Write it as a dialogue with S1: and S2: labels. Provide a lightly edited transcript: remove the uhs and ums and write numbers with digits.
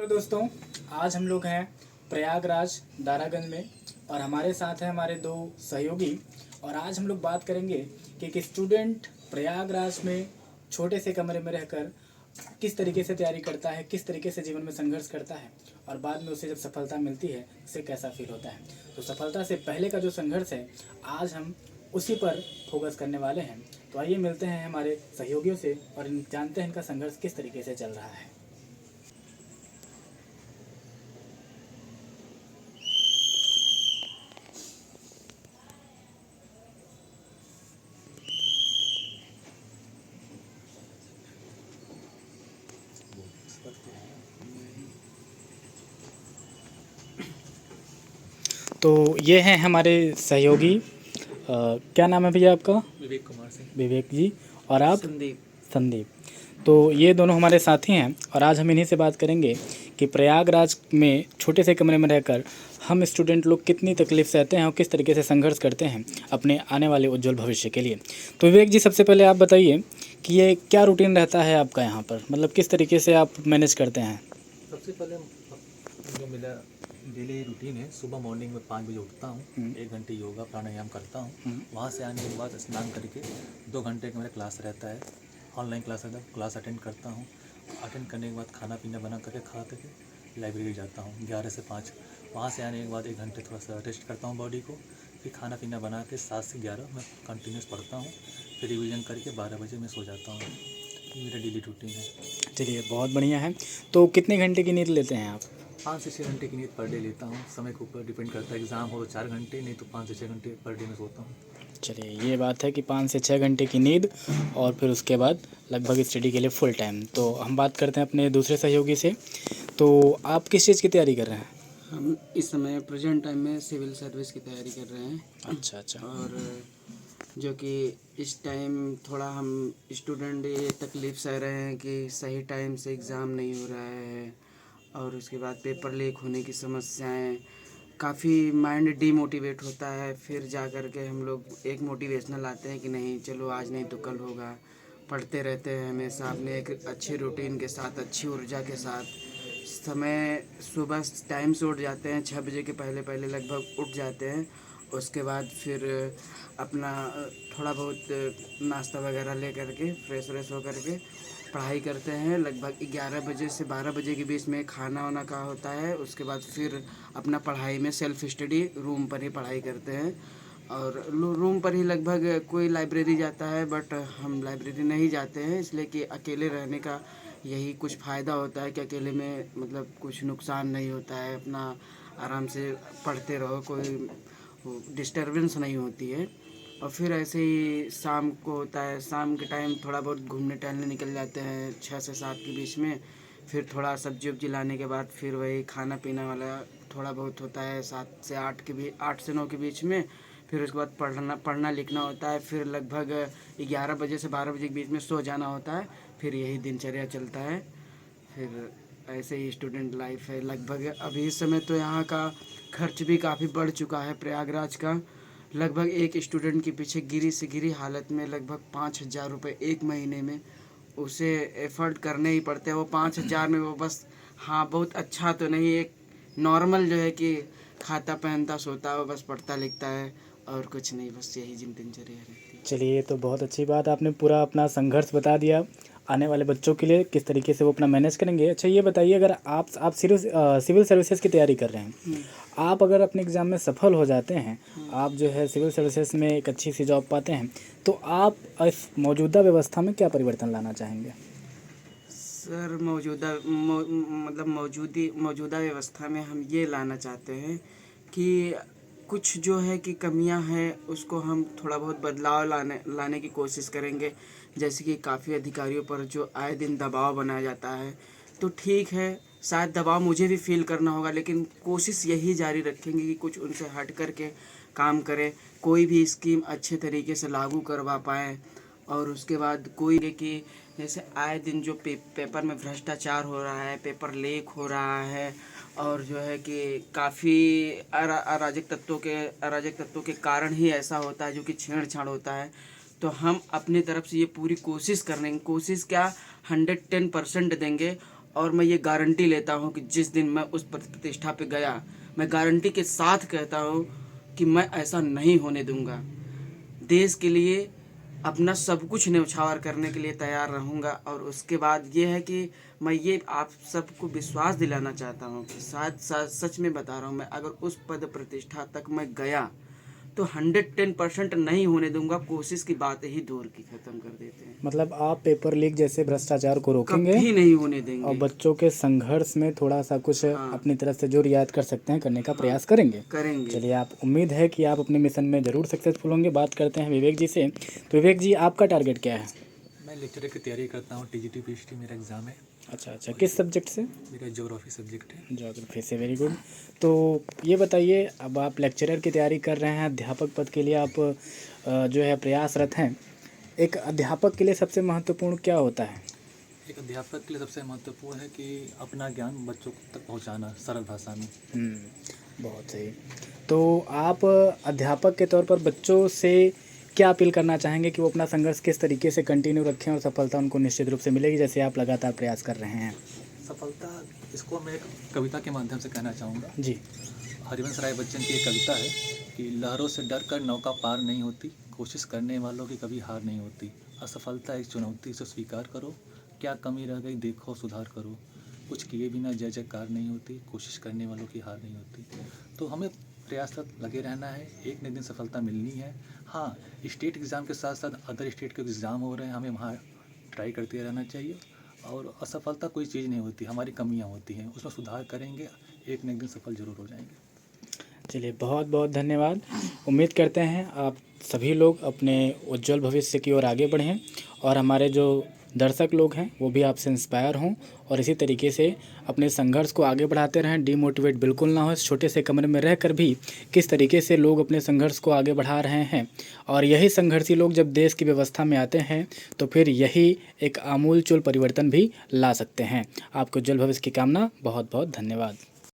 S1: तो दोस्तों, आज हम लोग हैं प्रयागराज दारागंज में और हमारे साथ हैं हमारे दो सहयोगी। और आज हम लोग बात करेंगे कि एक स्टूडेंट प्रयागराज में छोटे से कमरे में रहकर किस तरीके से तैयारी करता है, किस तरीके से जीवन में संघर्ष करता है और बाद में उसे जब सफलता मिलती है उसे कैसा फील होता है। तो सफलता से पहले का जो संघर्ष है, आज हम उसी पर फोकस करने वाले हैं। तो आइए मिलते हैं हमारे सहयोगियों से और जानते हैं इनका संघर्ष किस तरीके से चल रहा है। तो ये हैं हमारे सहयोगी। क्या नाम है भैया आपका?
S2: विवेक कुमार सिंह।
S1: विवेक जी। और आप?
S2: संदीप।
S1: संदीप। तो ये दोनों हमारे साथी हैं और आज हम इन्हीं से बात करेंगे कि प्रयागराज में छोटे से कमरे में रहकर हम स्टूडेंट लोग कितनी तकलीफ सहते हैं और किस तरीके से संघर्ष करते हैं अपने आने वाले उज्जवल भविष्य के लिए। तो विवेक जी, सबसे पहले आप बताइए कि ये क्या रूटीन रहता है आपका यहाँ पर, मतलब किस तरीके से आप मैनेज करते हैं?
S2: सबसे पहले जो मेरा डेली रूटीन है, सुबह मॉर्निंग में 5 बजे उठता हूँ, 1 घंटे योगा प्राणायाम करता हूँ। वहाँ से आने के बाद स्नान करके 2 घंटे का मेरा क्लास रहता है, ऑनलाइन क्लास रहता है, क्लास अटेंड करता हूँ। अटेंड करने के बाद खाना पीना बना करके खा करके लाइब्रेरी जाता हूँ 11 से 5। वहाँ से आने के बाद 1 घंटे थोड़ा सा रेस्ट करता हूँ बॉडी को, फिर खाना पीना बना के 7 से 11 मैं कंटिन्यूस पढ़ता हूँ, फिर रिवीजन करके 12 बजे मैं सो जाता हूँ। ये मेरा डेली रूटीन है।
S1: चलिए, बहुत बढ़िया है। तो कितने घंटे की नींद लेते हैं आप?
S2: 5 से 6 घंटे की नींद पर डे लेता हूँ। समय के ऊपर डिपेंड करता है, एग्ज़ाम हो तो 4 घंटे, नहीं तो 5 से 6 घंटे पर डे में सोता हूँ।
S1: चलिए, ये बात है कि 5 से 6 घंटे की नींद और फिर उसके बाद लगभग स्टडी के लिए फुल टाइम। तो हम बात करते हैं अपने दूसरे सहयोगी से। तो आप किस चीज़ की तैयारी कर रहे हैं?
S3: हम इस समय प्रेजेंट टाइम में सिविल सर्विस की तैयारी कर रहे हैं।
S1: अच्छा अच्छा।
S3: और जो कि इस टाइम थोड़ा हम स्टूडेंट ये तकलीफ़ सह रहे हैं कि सही टाइम से एग्ज़ाम नहीं हो रहा है और उसके बाद पेपर लीक होने की समस्याएं, काफ़ी माइंड डीमोटिवेट होता है। फिर जा कर के हम लोग एक मोटिवेशनल आते हैं कि नहीं चलो आज नहीं तो कल होगा। पढ़ते रहते हैं हमेशा अपने एक अच्छे रूटीन के साथ, अच्छी ऊर्जा के साथ। समय सुबह टाइम से उठ जाते हैं, 6 बजे के पहले पहले लगभग उठ जाते हैं। उसके बाद फिर अपना थोड़ा बहुत नाश्ता वगैरह ले करके फ्रेश व्रेश हो करके पढ़ाई करते हैं। लगभग 11 बजे से 12 बजे के बीच में खाना वाना का होता है। उसके बाद फिर अपना पढ़ाई में सेल्फ स्टडी रूम पर ही पढ़ाई करते हैं और रूम पर ही लगभग कोई लाइब्रेरी जाता है, बट हम लाइब्रेरी नहीं जाते हैं इसलिए कि अकेले रहने का यही कुछ फ़ायदा होता है कि अकेले में मतलब कुछ नुकसान नहीं होता है। अपना आराम से पढ़ते रहो, कोई डिस्टरबेंस नहीं होती है। और फिर ऐसे ही शाम को होता है, शाम के टाइम थोड़ा बहुत घूमने टहलने निकल जाते हैं 6 से 7 के बीच में। फिर थोड़ा सब्जी वब्जी लाने के बाद फिर वही खाना पीना वाला थोड़ा बहुत होता है 7 से 8 के भी 8 से 9 के बीच में। फिर उसके बाद पढ़ना लिखना होता है। फिर लगभग 11 बजे से 12 बजे के बीच में सो जाना होता है। फिर यही दिनचर्या चलता है। फिर ऐसे ही स्टूडेंट लाइफ है लगभग। अभी इस समय तो यहाँ का खर्च भी काफ़ी बढ़ चुका है प्रयागराज का। लगभग एक स्टूडेंट के पीछे गिरी से गिरी हालत में लगभग 5,000 रुपये एक महीने में उसे एफर्ट करने ही पड़ते हैं। वो 5,000 में वो बस, हाँ बहुत अच्छा तो नहीं, एक नॉर्मल जो है कि खाता पहनता सोता है, वो बस पढ़ता लिखता है और कुछ नहीं, बस यही दिनचर्या रहती है।
S1: चलिए, ये तो बहुत अच्छी बात, आपने पूरा अपना संघर्ष बता दिया आने वाले बच्चों के लिए किस तरीके से वो अपना मैनेज करेंगे। अच्छा, ये बताइए, अगर आप सिविल सर्विसेज की तैयारी कर रहे हैं, आप अगर अपने एग्ज़ाम में सफल हो जाते हैं, आप जो है सिविल सर्विसेज में एक अच्छी सी जॉब पाते हैं, तो आप इस मौजूदा व्यवस्था में क्या परिवर्तन लाना चाहेंगे?
S3: सर मतलब मौजूदा व्यवस्था में हम ये लाना चाहते हैं कि कुछ जो है कि कमियां हैं उसको हम थोड़ा बहुत बदलाव लाने की कोशिश करेंगे। जैसे कि काफ़ी अधिकारियों पर जो आए दिन दबाव बनाया जाता है, तो ठीक है शायद दबाव मुझे भी फील करना होगा, लेकिन कोशिश यही जारी रखेंगे कि कुछ उनसे हट कर के काम करें, कोई भी स्कीम अच्छे तरीके से लागू करवा पाएँ। और उसके बाद कोई कि जैसे आए दिन जो पेपर में भ्रष्टाचार हो रहा है, पेपर लीक हो रहा है और जो है कि काफ़ी अराजक तत्वों के कारण ही ऐसा होता है, जो कि छेड़छाड़ होता है। तो हम अपनी तरफ से ये पूरी कोशिश करने, कोशिश क्या 110% देंगे और मैं ये गारंटी लेता हूँ कि जिस दिन मैं उस प्रतिष्ठा पे गया, मैं गारंटी के साथ कहता हूँ कि मैं ऐसा नहीं होने दूंगा। देश के लिए अपना सब कुछ न्यौछावर करने के लिए तैयार रहूँगा। और उसके बाद ये है कि मैं ये आप सबको विश्वास दिलाना चाहता हूँ कि सच में बता रहा हूँ, मैं अगर उस पद प्रतिष्ठा तक मैं गया तो 110% नहीं होने दूंगा। कोशिश की बात ही दूर की ख़त्म कर देते हैं।
S1: मतलब आप पेपर लीक जैसे भ्रष्टाचार को रोकेंगे
S3: कभी नहीं होने
S1: और
S3: देंगे।
S1: बच्चों के संघर्ष में थोड़ा सा कुछ अपनी तरफ से जो रियायत कर सकते हैं करने का प्रयास करेंगे।
S3: करेंगे।
S1: चलिए, आप उम्मीद है कि आप अपने मिशन में ज़रूर सक्सेसफुल होंगे। बात करते हैं विवेक जी से। तो विवेक जी, आपका टारगेट क्या है?
S2: मैं लेक्चरर की तैयारी करता हूँ, टीजीटी पीएचडी मेरा एग्ज़ाम है।
S1: अच्छा, किस सब्जेक्ट से?
S2: मेरा ज्योग्राफी सब्जेक्ट है।
S1: ज्योग्राफी से, वेरी गुड। तो ये बताइए, अब आप लेक्चरर की तैयारी कर रहे हैं, अध्यापक पद के लिए आप जो है प्रयासरत हैं। एक अध्यापक के लिए सबसे महत्वपूर्ण क्या होता है?
S2: एक अध्यापक के लिए सबसे महत्वपूर्ण है कि अपना ज्ञान बच्चों तक पहुंचाना सरल भाषा में।
S1: बहुत सही। तो आप अध्यापक के तौर पर बच्चों से क्या अपील करना चाहेंगे कि वो अपना संघर्ष किस तरीके से कंटिन्यू रखें और सफलता उनको निश्चित रूप से मिलेगी, जैसे आप लगातार प्रयास कर रहे हैं?
S2: सफलता, इसको मैं एक कविता के माध्यम से कहना चाहूँगा
S1: जी।
S2: हरिवंश राय बच्चन की एक कविता है कि लहरों से डर कर नौका पार नहीं होती, कोशिश करने वालों की कभी हार नहीं होती। असफलता एक चुनौती से स्वीकार करो, क्या कमी रह गई देखो सुधार करो। कुछ किए बिना जय जयकार नहीं होती, कोशिश करने वालों की हार नहीं होती। तो हमें प्रयासरत लगे रहना है, एक न दिन सफलता मिलनी है। हाँ, स्टेट एग्ज़ाम के साथ साथ अदर स्टेट के एग्ज़ाम हो रहे हैं, हमें वहाँ ट्राई करते रहना चाहिए। और असफलता कोई चीज़ नहीं होती, हमारी कमियाँ होती हैं, उसमें सुधार करेंगे, एक न एक दिन सफल जरूर हो जाएंगे।
S1: चलिए, बहुत बहुत धन्यवाद। उम्मीद करते हैं आप सभी लोग अपने उज्जवल भविष्य की ओर आगे बढ़ें और हमारे जो दर्शक लोग हैं वो भी आपसे इंस्पायर हों और इसी तरीके से अपने संघर्ष को आगे बढ़ाते रहें। डीमोटिवेट बिल्कुल ना हो। इस छोटे से कमरे में रहकर भी किस तरीके से लोग अपने संघर्ष को आगे बढ़ा रहे हैं और यही संघर्षी लोग जब देश की व्यवस्था में आते हैं तो फिर यही एक आमूलचूल परिवर्तन भी ला सकते हैं। आपको उज्जवल भविष्य की कामना। बहुत बहुत धन्यवाद।